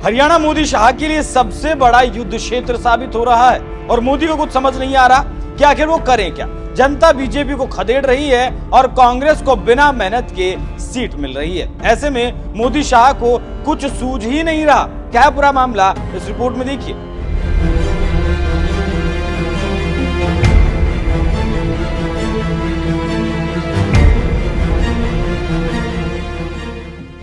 हरियाणा मोदी शाह के लिए सबसे बड़ा युद्ध क्षेत्र साबित हो रहा है और मोदी को कुछ समझ नहीं आ रहा कि आखिर वो करें क्या। जनता बीजेपी को खदेड़ रही है और कांग्रेस को बिना मेहनत के सीट मिल रही है। ऐसे में मोदी शाह को कुछ सूझ ही नहीं रहा। क्या है पूरा मामला, इस रिपोर्ट में देखिए।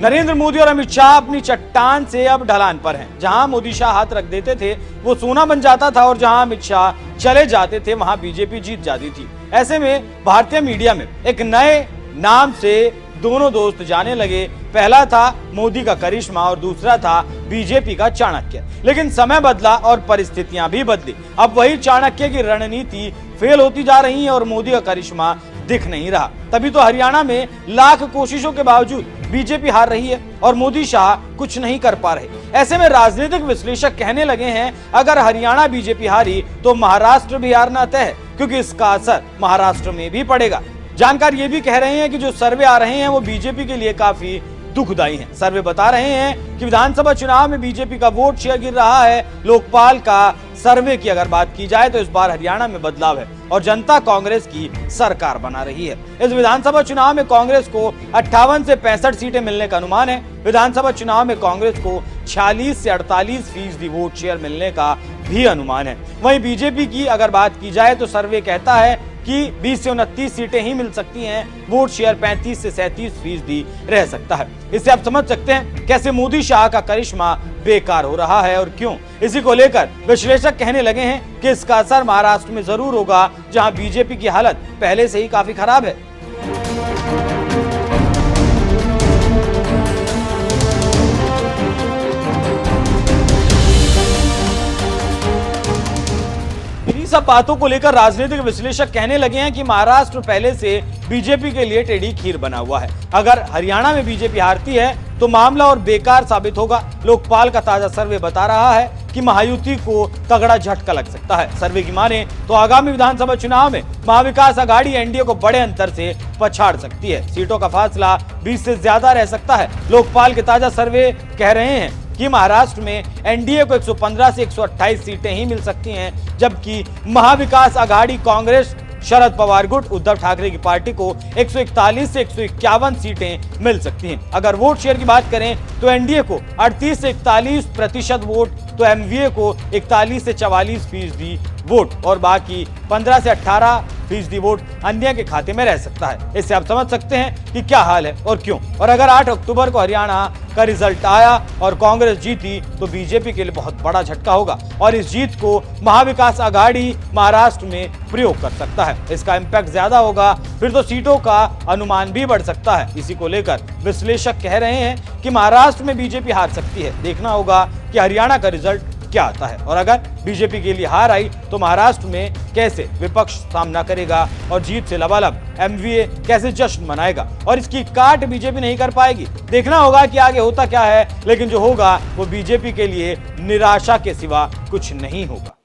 नरेंद्र मोदी और अमित शाह अपनी चट्टान से अब ढलान पर हैं। जहां मोदी शाह हाथ रख देते थे वो सोना बन जाता था और जहां अमित शाह चले जाते थे वहां बीजेपी जीत जाती थी। ऐसे में भारतीय मीडिया में एक नए नाम से दोनों दोस्त जाने लगे। पहला था मोदी का करिश्मा और दूसरा था बीजेपी का चाणक्य। लेकिन समय बदला और परिस्थितियां भी बदली। अब वही चाणक्य की रणनीति फेल होती जा रही है और मोदी का करिश्मा दिख नहीं रहा। तभी तो हरियाणा में लाख कोशिशों के बावजूद बीजेपी हार रही है और मोदी शाह कुछ नहीं कर पा रहे। ऐसे में राजनीतिक विश्लेषक कहने लगे हैं अगर हरियाणा बीजेपी हारी तो महाराष्ट्र भी हारना तय है, क्योंकि इसका असर महाराष्ट्र में भी पड़ेगा। जानकार ये भी कह रहे हैं कि जो सर्वे आ रहे हैं वो बीजेपी के लिए काफी दुखदायी हैं। सर्वे बता रहे हैं कि विधानसभा चुनाव में बीजेपी का वोट शेयर गिर रहा है। लोकपाल का सर्वे की अगर बात की जाए तो इस बार हरियाणा में बदलाव है और जनता कांग्रेस की सरकार बना रही है। इस विधानसभा चुनाव में कांग्रेस को 58 से 65 सीटें मिलने का अनुमान है। विधानसभा चुनाव में कांग्रेस को 46 से 48% वोट शेयर मिलने का भी अनुमान है। वहीं बीजेपी की अगर बात की जाए तो सर्वे कहता है कि 20 से 29 सीटें ही मिल सकती हैं। वोट शेयर 35 से 37% रह सकता है। इससे आप समझ सकते हैं कैसे मोदी शाह का करिश्मा बेकार हो रहा है और क्यों। इसी को लेकर विश्लेषक कहने लगे हैं कि इसका असर महाराष्ट्र में जरूर होगा, जहां बीजेपी की हालत पहले से ही काफी खराब है। सब बातों को लेकर राजनीतिक विश्लेषक कहने लगे हैं कि महाराष्ट्र पहले से बीजेपी के लिए टेढ़ी खीर बना हुआ है। अगर हरियाणा में बीजेपी हारती है तो मामला और बेकार साबित होगा। लोकपाल का ताजा सर्वे बता रहा है कि महायुति को तगड़ा झटका लग सकता है। सर्वे की माने तो आगामी विधानसभा चुनाव में महाविकास आघाड़ी एनडीए को बड़े अंतर से पछाड़ सकती है। सीटों का फासला 20 से ज्यादा रह सकता है। लोकपाल के ताजा सर्वे कह रहे हैं कि महाराष्ट्र में एनडीए को 115 से 128 सीटें ही मिल सकती हैं, जबकि महाविकास आघाड़ी कांग्रेस शरद पवार गुट उद्धव ठाकरे की पार्टी को 141 से 151 सीटें मिल सकती हैं। अगर वोट शेयर की बात करें तो एनडीए को 38 से 41% वोट, तो एमवीए को 41 से 44% वोट और बाकी 15 से 18% वोट अन्य के खाते में रह सकता है। इससे आप समझ सकते हैं कि क्या हाल है और क्यों। और अगर 8 अक्टूबर को हरियाणा का रिजल्ट आया और कांग्रेस जीती तो बीजेपी के लिए बहुत बड़ा झटका होगा और इस जीत को महाविकास आघाड़ी महाराष्ट्र में प्रयोग कर सकता है। इसका इम्पैक्ट ज्यादा होगा, फिर तो सीटों का अनुमान भी बढ़ सकता है। इसी को लेकर विश्लेषक कह रहे हैं कि महाराष्ट्र में बीजेपी हार सकती है। देखना होगा कि हरियाणा का रिजल्ट क्या आता है और अगर बीजेपी के लिए हार आई तो महाराष्ट्र में कैसे विपक्ष सामना करेगा और जीत से लबालब एमवीए कैसे जश्न मनाएगा और इसकी काट बीजेपी नहीं कर पाएगी। देखना होगा कि आगे होता क्या है, लेकिन जो होगा वो बीजेपी के लिए निराशा के सिवा कुछ नहीं होगा।